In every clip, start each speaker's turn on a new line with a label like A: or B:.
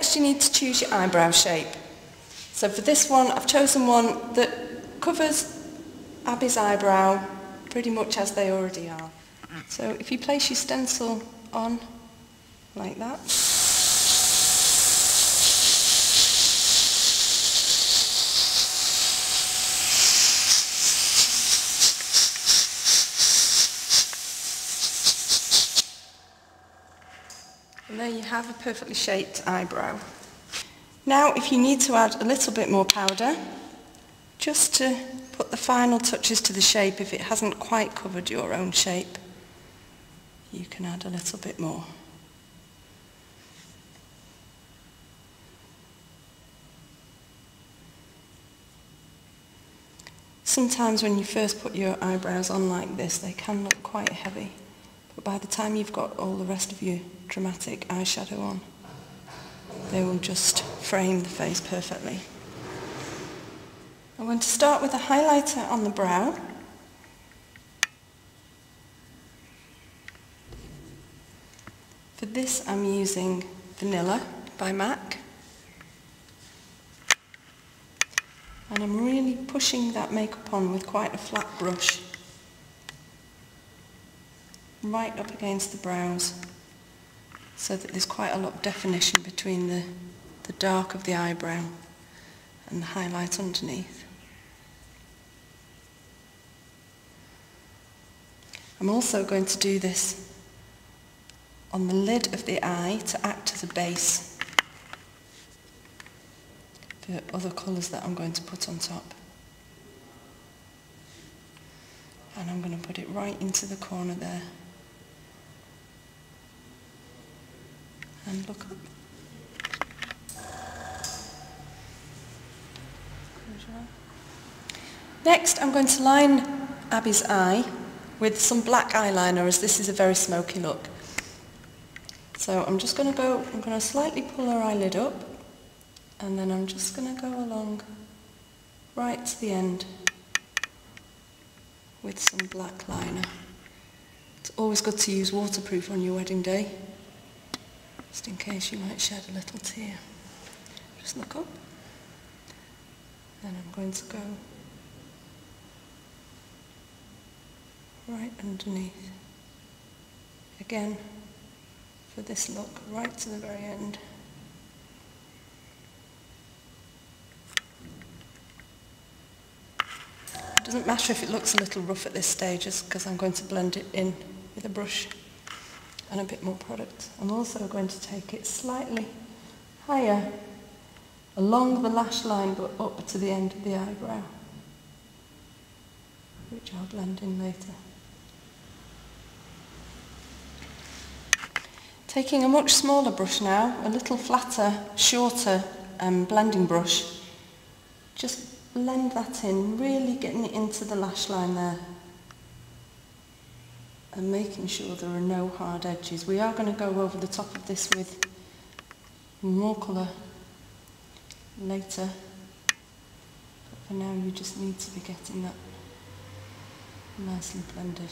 A: Next you need to choose your eyebrow shape. So for this one I've chosen one that covers Abby's eyebrow pretty much as they already are. So if you place your stencil on like that, and there you have a perfectly shaped eyebrow. Now if you need to add a little bit more powder, just to put the final touches to the shape, if it hasn't quite covered your own shape, you can add a little bit more. Sometimes when you first put your eyebrows on like this, they can look quite heavy, but by the time you've got all the rest of your dramatic eyeshadow on, they will just frame the face perfectly. I'm going to start with a highlighter on the brow. For this I'm using Vanilla by MAC. And I'm really pushing that makeup on with quite a flat brush, right up against the brows, so that there's quite a lot of definition between the dark of the eyebrow and the highlight underneath. I'm also going to do this on the lid of the eye to act as a base for other colours that I'm going to put on top. And I'm going to put it right into the corner there. And look up. Next I'm going to line Abby's eye with some black eyeliner, as this is a very smoky look. So I'm just going to slightly pull her eyelid up, and then I'm just going to go along right to the end with some black liner. It's always good to use waterproof on your wedding day, just in case you might shed a little tear. Just look up, and I'm going to go right underneath. Again, for this look, right to the very end. It doesn't matter if it looks a little rough at this stage, just because I'm going to blend it in with a brush and a bit more product. I'm also going to take it slightly higher along the lash line, but up to the end of the eyebrow, which I'll blend in later. Taking a much smaller brush now, a little flatter, shorter blending brush, just blend that in, really getting it into the lash line there and making sure there are no hard edges. We are going to go over the top of this with more colour later, but for now you just need to be getting that nicely blended.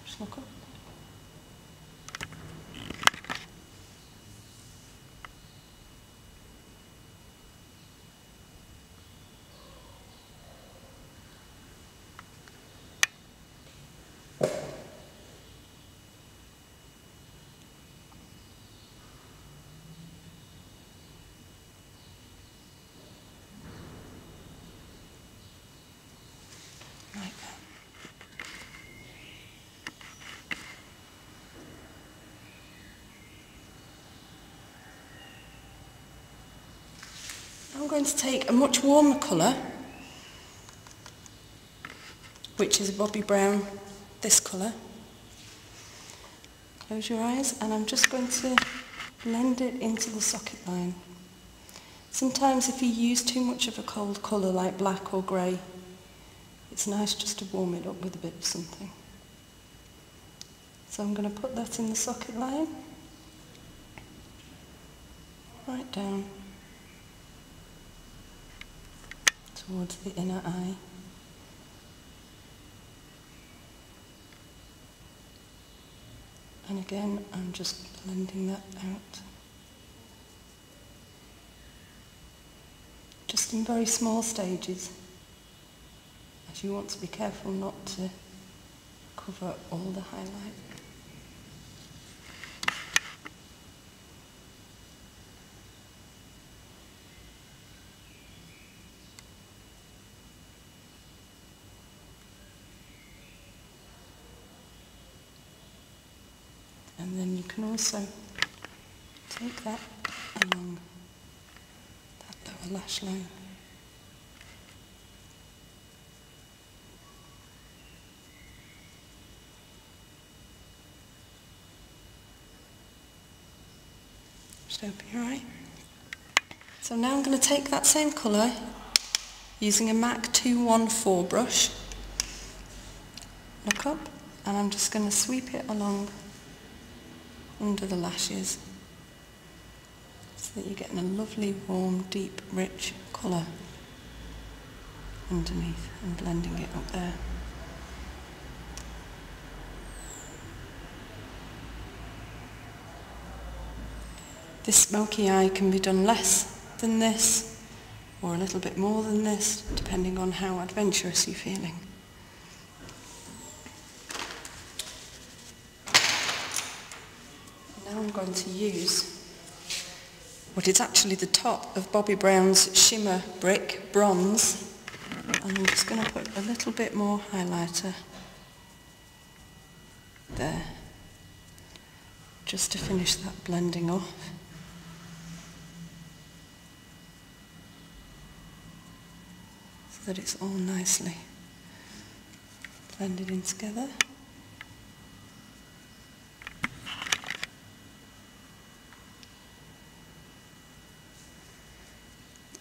A: Just look up. Like that. I'm going to take a much warmer colour, which is a Bobby Brown, this colour. Close your eyes, and I'm just going to blend it into the socket line. Sometimes if you use too much of a cold colour like black or grey, it's nice just to warm it up with a bit of something. So I'm going to put that in the socket line, right down towards the inner eye. And again, I'm just blending that out. Just in very small stages, as you want to be careful not to cover all the highlight. And then you can also take that along that lower lash line. Just open your eye. So now I'm going to take that same colour using a MAC 214 brush. Look up, and I'm just going to sweep it along under the lashes so that you're getting a lovely, warm, deep, rich colour underneath and blending it up there. This smoky eye can be done less than this or a little bit more than this, depending on how adventurous you're feeling. Now I'm going to use what is actually the top of Bobbi Brown's shimmer brick, bronze, and I'm just going to put a little bit more highlighter there, just to finish that blending off. So that it's all nicely blended in together.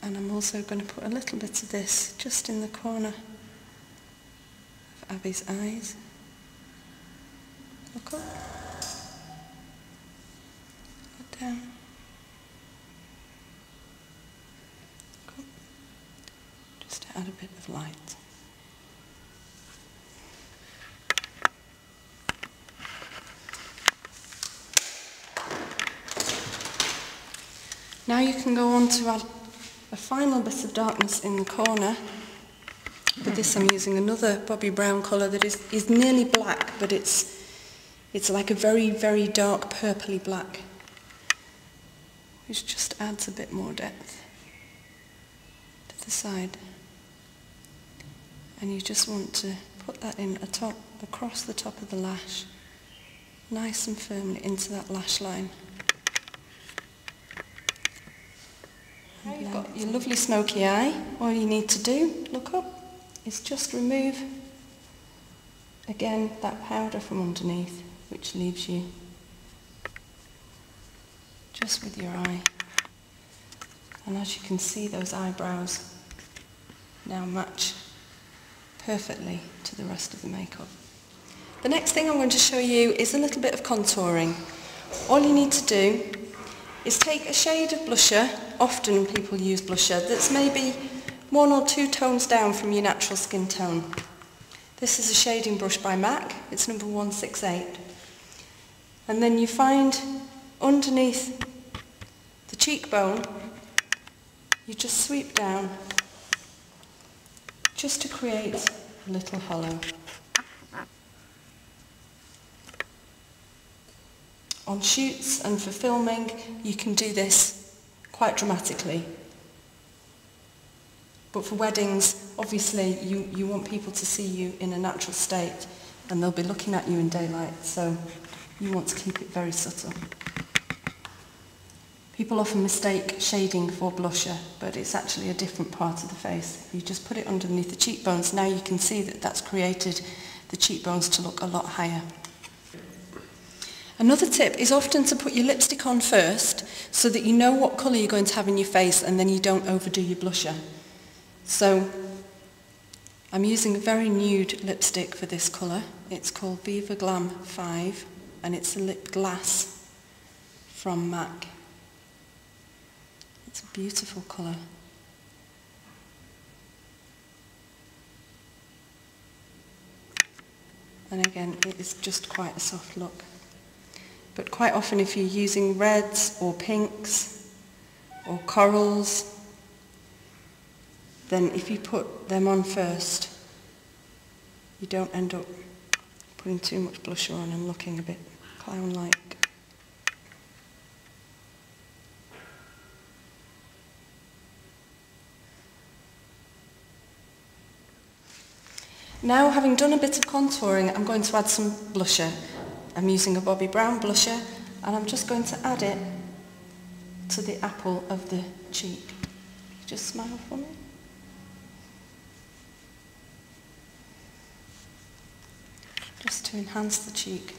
A: And I'm also going to put a little bit of this just in the corner of Abby's eyes. Look up. Look down. Look up. Just to add a bit of light. Now you can go on to add a final bit of darkness in the corner. With this I'm using another Bobbi Brown colour that is nearly black, but it's like a very, very dark purpley black, which just adds a bit more depth to the side. And you just want to put that in across the top of the lash, nice and firmly into that lash line. Now you've got your lovely smoky eye. All you need to do, look up, is just remove, again, that powder from underneath, which leaves you just with your eye. And as you can see, those eyebrows now match perfectly to the rest of the makeup. The next thing I'm going to show you is a little bit of contouring. All you need to do is take a shade of blusher. Often people use blusher that's maybe 1 or 2 tones down from your natural skin tone. This is a shading brush by MAC, it's number 168. And then you find underneath the cheekbone, you just sweep down just to create a little hollow. On shoots and for filming, you can do this quite dramatically. But for weddings, obviously you want people to see you in a natural state, and they'll be looking at you in daylight, so you want to keep it very subtle. People often mistake shading for blusher, but it's actually a different part of the face. If you just put it underneath the cheekbones, now you can see that that's created the cheekbones to look a lot higher. Another tip is often to put your lipstick on first so that you know what colour you're going to have in your face, and then you don't overdo your blusher. So I'm using a very nude lipstick for this colour. It's called Viva Glam 5 and it's a lip glass from MAC. It's a beautiful colour. And again, it is just quite a soft look. But quite often if you're using reds or pinks or corals, then if you put them on first, you don't end up putting too much blusher on and looking a bit clown-like. Now, having done a bit of contouring, I'm going to add some blusher. I'm using a Bobbi Brown blusher, and I'm just going to add it to the apple of the cheek. Just smile for me. Just to enhance the cheek.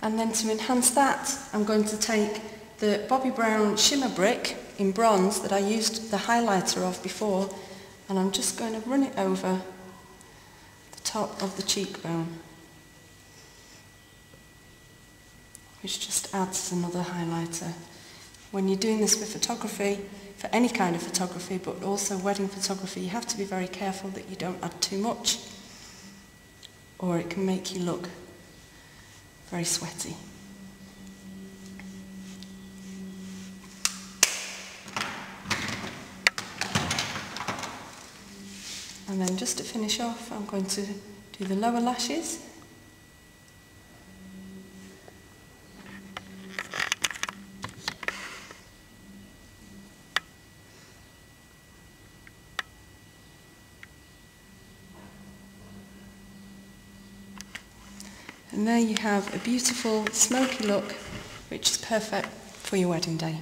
A: And then to enhance that, I'm going to take the Bobbi Brown Shimmer Brick in bronze that I used the highlighter of before, and I'm just going to run it over the top of the cheekbone, which just adds another highlighter. When you're doing this for photography, for any kind of photography, but also wedding photography, you have to be very careful that you don't add too much, or it can make you look very sweaty. And then just to finish off, I'm going to do the lower lashes. And there you have a beautiful smoky look, which is perfect for your wedding day.